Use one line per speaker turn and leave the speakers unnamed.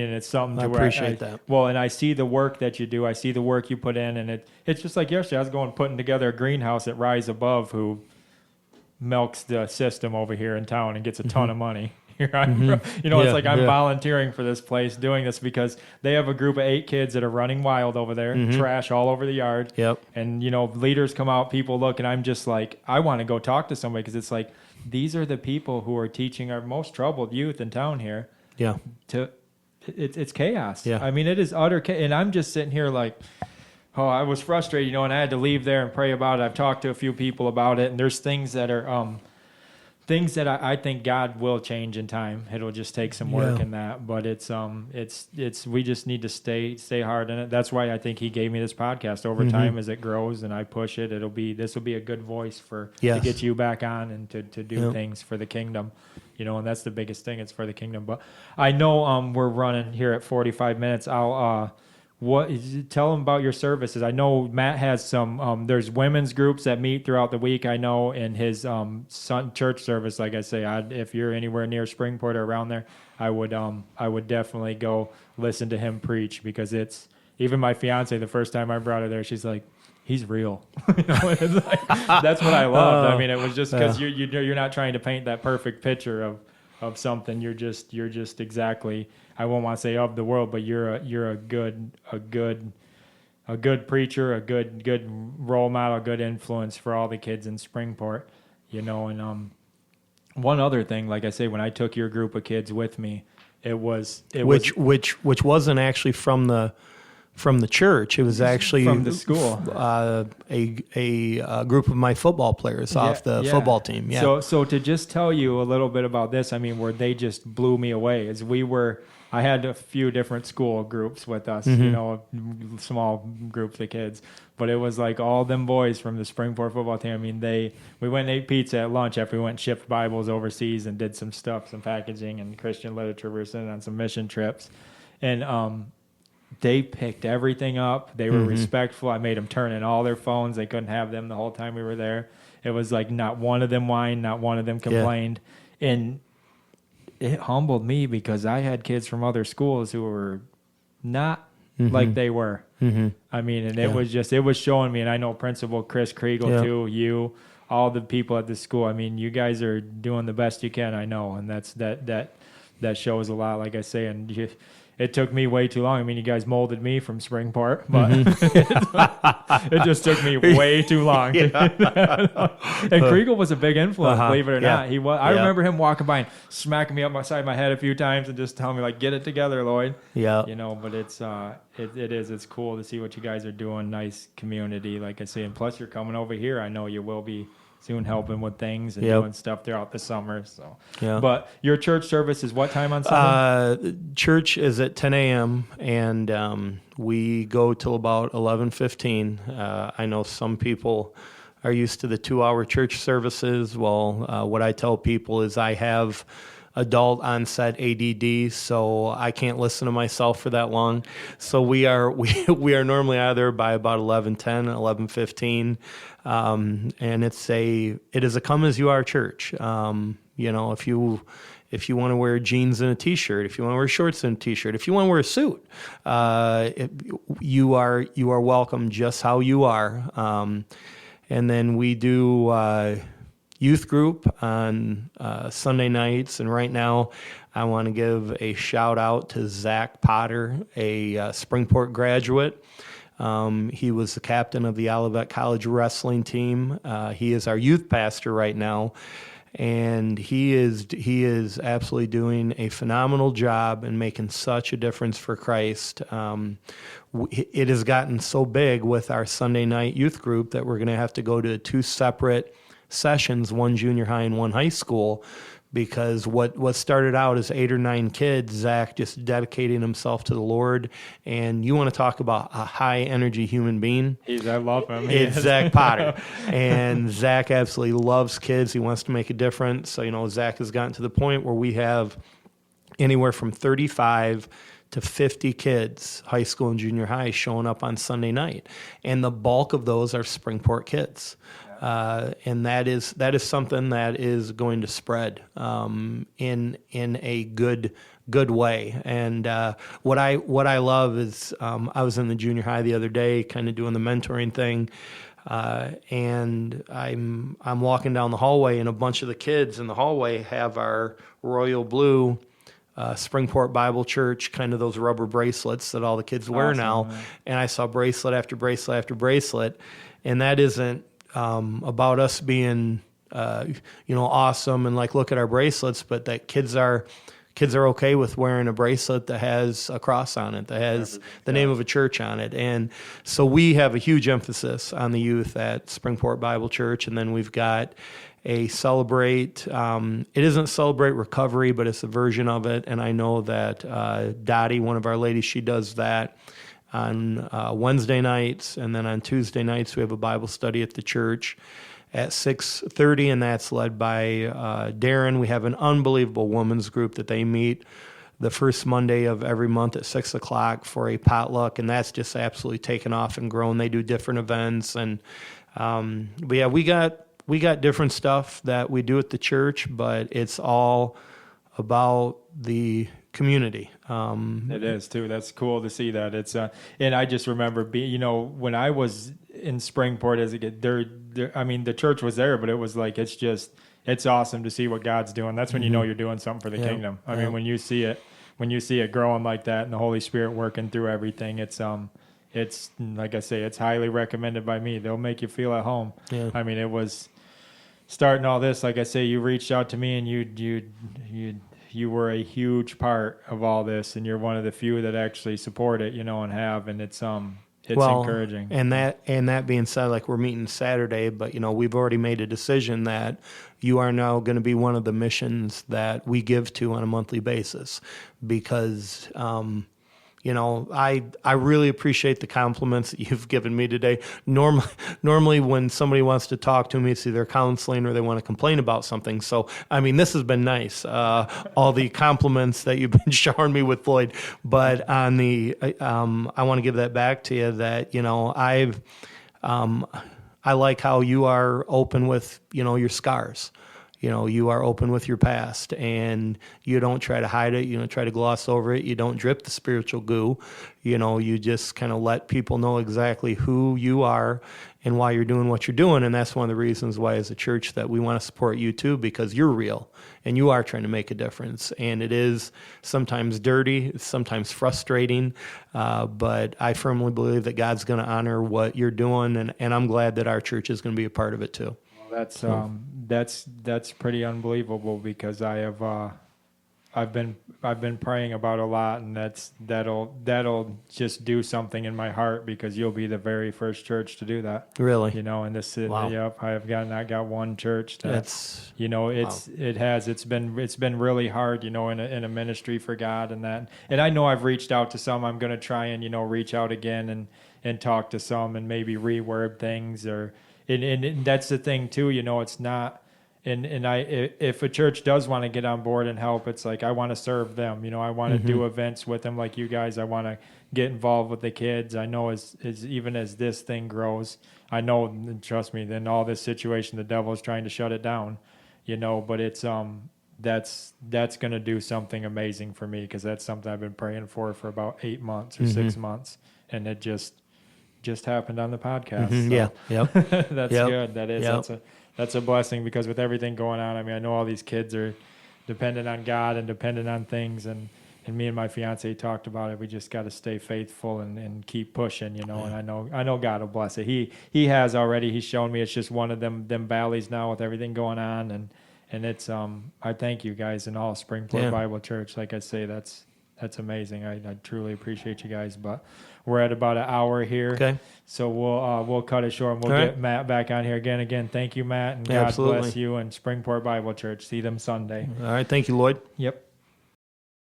And it's something
I
to where
appreciate that.
Well, and I see the work that you do. I see the work you put in, and it's just like yesterday. I was putting together a greenhouse at Rise Above, who milks the system over here in town and gets a ton of money. It's like I'm volunteering for this place, doing this because they have a group of 8 kids that are running wild over there, trash all over the yard.
Yep.
And leaders come out, people look, and I'm just like, I want to go talk to somebody because it's like these are the people who are teaching our most troubled youth in town here.
Yeah.
It's chaos.
Yeah.
I mean, it is utter chaos. And I'm just sitting here like, oh, I was frustrated, and I had to leave there and pray about it. I've talked to a few people about it, and there's things that are things that I think God will change in time. It'll just take some work in that, but it's we just need to stay hard in it. That's why I think He gave me this podcast. Over time, as it grows and I push it, this will be a good voice to get you back on and to do things for the kingdom. And that's the biggest thing. It's for the kingdom. But I know we're running here at 45 minutes. I'll tell them about your services. I know Matt has some. There's women's groups that meet throughout the week. I know in his son church service. Like I say, if you're anywhere near Springport or around there, I would definitely go listen to him preach because it's even my fiance. The first time I brought her there, she's like, he's real. It's like, that's what I loved. I mean, it was just because you're not trying to paint that perfect picture of something. You're just exactly, I won't want to say of the world, but you're a good preacher, a good role model, a good influence for all the kids in Springport. And one other thing, like I say, when I took your group of kids with me, which
wasn't actually from the church. It was actually
from the school.
A group of my football players off the football team. Yeah.
So to just tell you a little bit about this, I mean, where they just blew me away is I had a few different school groups with us, small groups of kids, but it was like all them boys from the Springport football team. I mean, we went and ate pizza at lunch after we went and shipped Bibles overseas and did some stuff, some packaging and Christian literature. We were sitting on some mission trips, and they picked everything up. They were respectful. I made them turn in all their phones. They couldn't have them the whole time we were there. It was like not one of them whined, not one of them complained. Yeah. And it humbled me because I had kids from other schools who were not like they were. I mean, and it was showing me, and I know Principal Chris Kriegel too, you, all the people at the school. I mean, you guys are doing the best you can, I know, and that shows a lot, like I say, and it took me way too long. I mean, you guys molded me from Springport, but it just took me way too long. And Kriegel was a big influence, believe it or not. He was. I remember him walking by and smacking me up my side of my head a few times and just telling me, like, get it together, Lloyd. Yeah. But it's cool to see what you guys are doing. Nice community, like I say. And plus, you're coming over here. I know you will be soon helping with things and doing stuff throughout the summer. So, but your church service is what time on Sunday?
Church is at 10 a.m. and we go till about 11:15. I know some people are used to the 2-hour church services. Well, what I tell people is I have adult onset ADD, so I can't listen to myself for that long. So we are normally out of there by about 11:10, 11:15. And it is a come as you are church. If you want to wear jeans and a t-shirt, if you want to wear shorts and a t-shirt, if you want to wear a suit, you are welcome just how you are. And then we do youth group on Sunday nights, and right now I want to give a shout out to Zach Potter, a Springport graduate. He was the captain of the Olivet College wrestling team. He is our youth pastor right now, and he is absolutely doing a phenomenal job and making such a difference for Christ. It has gotten so big with our Sunday night youth group that we're going to have to go to 2 separate sessions, one junior high and one high school, because what started out as 8 or 9 kids, Zach just dedicating himself to the Lord. And you want to talk about a high energy human being?
I love him.
It's Zach Potter. And Zach absolutely loves kids. He wants to make a difference. So, Zach has gotten to the point where we have anywhere from 35 to 50 kids, high school and junior high, showing up on Sunday night. And the bulk of those are Springport kids. And that is something that is going to spread in a good good way. And what I love is I was in the junior high the other day, kind of doing the mentoring thing, and I'm walking down the hallway, and a bunch of the kids in the hallway have our royal blue Springport Bible Church, kind of those rubber bracelets that all the kids wear now.
Man.
And I saw bracelet after bracelet after bracelet, and that isn't about us being awesome and like look at our bracelets, but that kids are okay with wearing a bracelet that has a cross on it, that has the name of a church on it. And so we have a huge emphasis on the youth at Springport Bible Church. And then we've got a Celebrate. It isn't Celebrate Recovery, but it's a version of it. And I know that Dottie, one of our ladies, she does that on Wednesday nights. And then on Tuesday nights, we have a Bible study at the church at 6:30, and that's led by Darren. We have an unbelievable women's group that they meet the first Monday of every month at 6 o'clock for a potluck, and that's just absolutely taken off and grown. They do different events, and but yeah, we got different stuff that we do at the church, but it's all about the community.
It is too. That's cool to see that. It's and I just remember being, when I was in Springport as a kid, I mean, the church was there, but it was like, it's awesome to see what God's doing. That's when you know you're doing something for the kingdom. I mean, when you see it growing like that and the Holy Spirit working through everything, it's like I say, it's highly recommended by me. They'll make you feel at home. Yeah. I mean, it was starting all this, like I say, you reached out to me and you were a huge part of all this, and you're one of the few that actually support it, and have, and it's encouraging.
And that being said, like we're meeting Saturday, but we've already made a decision that you are now going to be one of the missions that we give to on a monthly basis, because I really appreciate the compliments that you've given me today. Normally when somebody wants to talk to me, it's either counseling or they want to complain about something. So, I mean, this has been nice, all the compliments that you've been showering me with Floyd. But on I want to give that back to you that, I like how you are open with, your scars. You are open with your past, and you don't try to hide it. You don't try to gloss over it. You don't drip the spiritual goo. You just kind of let people know exactly who you are and why you're doing what you're doing. And that's one of the reasons why, as a church, that we want to support you too, because you're real and you are trying to make a difference. And it is sometimes dirty, it's sometimes frustrating, but I firmly believe that God's going to honor what you're doing, and I'm glad that our church is going to be a part of it too.
That's pretty unbelievable, because I've been praying about a lot, and that'll just do something in my heart, because you'll be the very first church to do that.
Really?
In this city.
Wow.
Yep. I got one church
that's
it's been really hard, in a ministry for God and that. And I know I've reached out to some. I'm going to try and reach out again and talk to some and maybe reword things and that's the thing too, it's not, if a church does want to get on board and help, it's like, I want to serve them, I want to do events with them like you guys. I want to get involved with the kids. I know as even as this thing grows, I know, trust me, then all this situation, the devil is trying to shut it down, but it's, that's going to do something amazing for me, because that's something I've been praying for about 8 months or 6 months, and it just happened on the podcast. So
Yeah. Yep.
That's good. That is. Yep. That's a blessing, because with everything going on, I mean, I know all these kids are dependent on God and dependent on things, and me and my fiance talked about it. We just got to stay faithful and keep pushing, and I know God will bless it. He has already. He's shown me. It's just one of them valleys now with everything going on, and it's I thank you guys and all Springport Bible Church. Like I say, that's amazing. I truly appreciate you guys, but we're at about an hour here. Okay. So we'll cut it short, and we'll get Matt back on here again. Again, thank you, Matt, and God bless you and Springport Bible Church. See them Sunday.
All right. Thank you, Lloyd.
Yep.